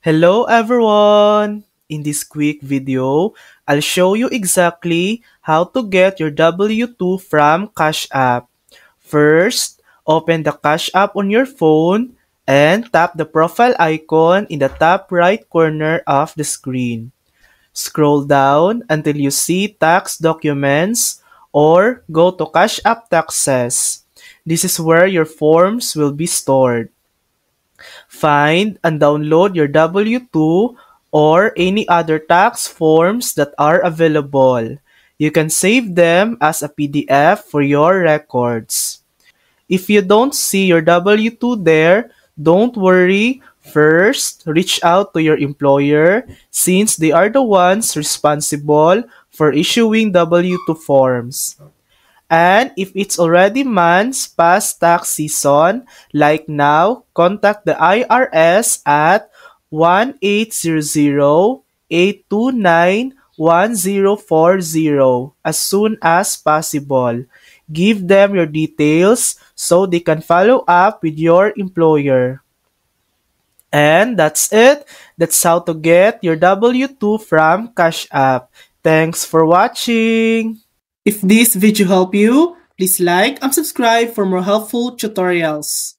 Hello everyone! In this quick video, I'll show you exactly how to get your W-2 from Cash App. First, open the Cash App on your phone and tap the profile icon in the top right corner of the screen. Scroll down until you see Tax Documents or go to Cash App Taxes. This is where your forms will be stored. Find and download your W-2 or any other tax forms that are available. You can save them as a PDF for your records. If you don't see your W-2 there, don't worry. First, reach out to your employer since they are the ones responsible for issuing W-2 forms. And if it's already months past tax season, like now, contact the IRS at 1-800-829-1040 as soon as possible. Give them your details so they can follow up with your employer. And that's it. That's how to get your W-2 from Cash App. Thanks for watching! If this video helped you, please like and subscribe for more helpful tutorials.